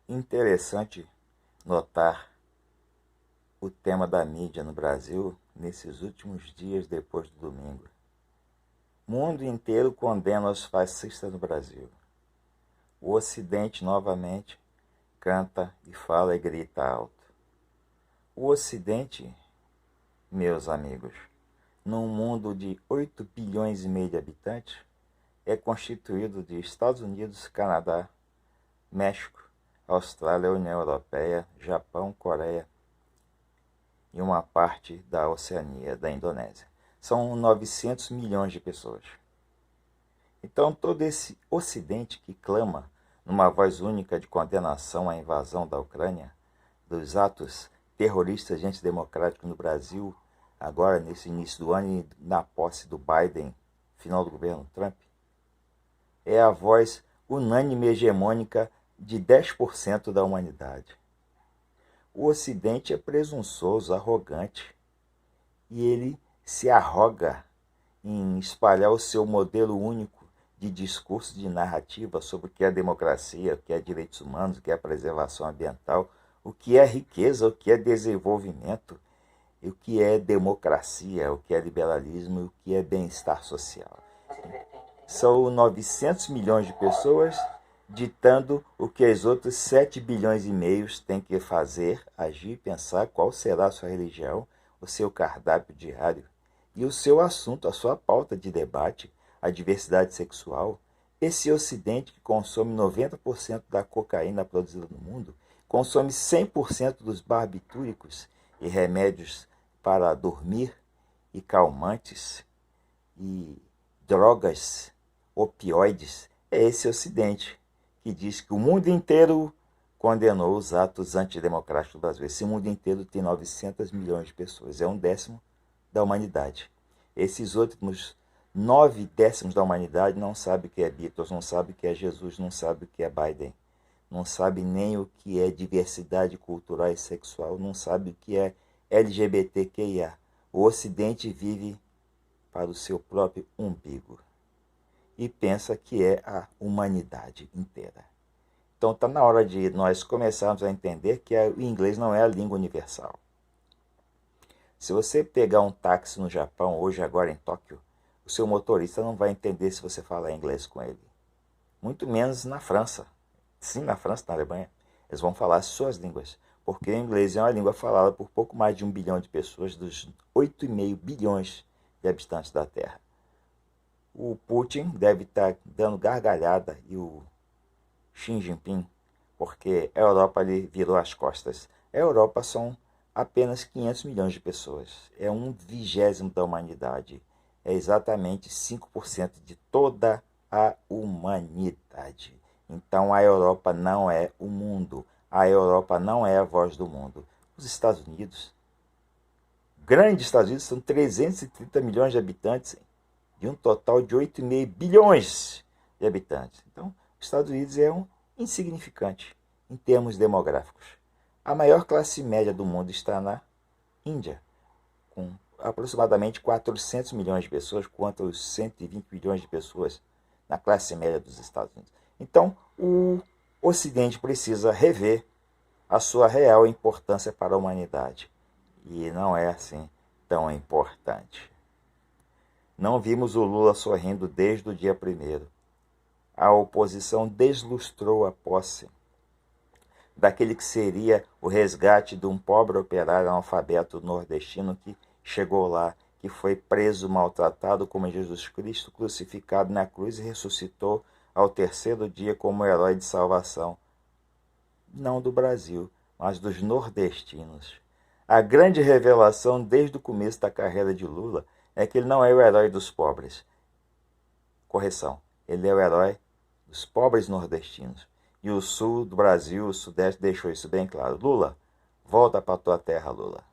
Interessante notar o tema da mídia no Brasil nesses últimos dias depois do domingo. O mundo inteiro condena os fascistas no Brasil. O Ocidente novamente canta e fala e grita alto. O Ocidente, meus amigos, num mundo de 8 bilhões e meio de habitantes, é constituído de Estados Unidos, Canadá, México, Austrália, União Europeia, Japão, Coreia e uma parte da Oceania, da Indonésia. São 900 milhões de pessoas. Então, todo esse Ocidente que clama numa voz única de condenação à invasão da Ucrânia, dos atos terroristas e antidemocráticos no Brasil, agora nesse início do ano e na posse do Biden, final do governo Trump, é a voz unânime e hegemônica de 10% da humanidade. O Ocidente é presunçoso, arrogante, e ele se arroga em espalhar o seu modelo único de discurso, de narrativa sobre o que é democracia, o que é direitos humanos, o que é preservação ambiental, o que é riqueza, o que é desenvolvimento, o que é democracia, o que é liberalismo, o que é bem-estar social. São 900 milhões de pessoas ditando o que as outras 7 bilhões e meio têm que fazer, agir, pensar qual será a sua religião, o seu cardápio diário e o seu assunto, a sua pauta de debate, a diversidade sexual. Esse Ocidente que consome 90% da cocaína produzida no mundo, consome 100% dos barbitúricos e remédios para dormir e calmantes e drogas, opioides. É esse Ocidente que diz que o mundo inteiro condenou os atos antidemocráticos do Brasil. Esse mundo inteiro tem 900 milhões de pessoas, é 1/10 da humanidade. Esses outros 9/10 da humanidade não sabem o que é Beatles, não sabem o que é Jesus, não sabem o que é Biden, não sabem nem o que é diversidade cultural e sexual, não sabem o que é LGBTQIA. O Ocidente vive para o seu próprio umbigo e pensa que é a humanidade inteira. Então está na hora de nós começarmos a entender que o inglês não é a língua universal. Se você pegar um táxi no Japão, hoje agora em Tóquio, o seu motorista não vai entender se você falar inglês com ele. Muito menos na França. Sim, na França, na Alemanha, eles vão falar as suas línguas, porque o inglês é uma língua falada por pouco mais de 1 bilhão de pessoas dos 8,5 bilhões de habitantes da Terra. O Putin deve estar dando gargalhada e o Xi Jinping, porque a Europa lhe virou as costas. A Europa são apenas 500 milhões de pessoas. É 1/20 da humanidade. É exatamente 5% de toda a humanidade. Então a Europa não é o mundo. A Europa não é a voz do mundo. Os Estados Unidos, grandes Estados Unidos, são 330 milhões de habitantes, de um total de 8,5 bilhões de habitantes. Então, os Estados Unidos é um insignificante em termos demográficos. A maior classe média do mundo está na Índia, com aproximadamente 400 milhões de pessoas, contra os 120 milhões de pessoas na classe média dos Estados Unidos. Então, o Ocidente precisa rever a sua real importância para a humanidade. E não é assim tão importante. Não vimos o Lula sorrindo desde o dia 1º. A oposição deslustrou a posse daquele que seria o resgate de um pobre operário analfabeto nordestino que chegou lá, que foi preso, maltratado como Jesus Cristo, crucificado na cruz e ressuscitou ao 3º dia como herói de salvação, não do Brasil, mas dos nordestinos. A grande revelação desde o começo da carreira de Lula é que ele não é o herói dos pobres. Correção, ele é o herói dos pobres nordestinos. E o sul do Brasil, o sudeste, deixou isso bem claro. Lula, volta para a tua terra, Lula.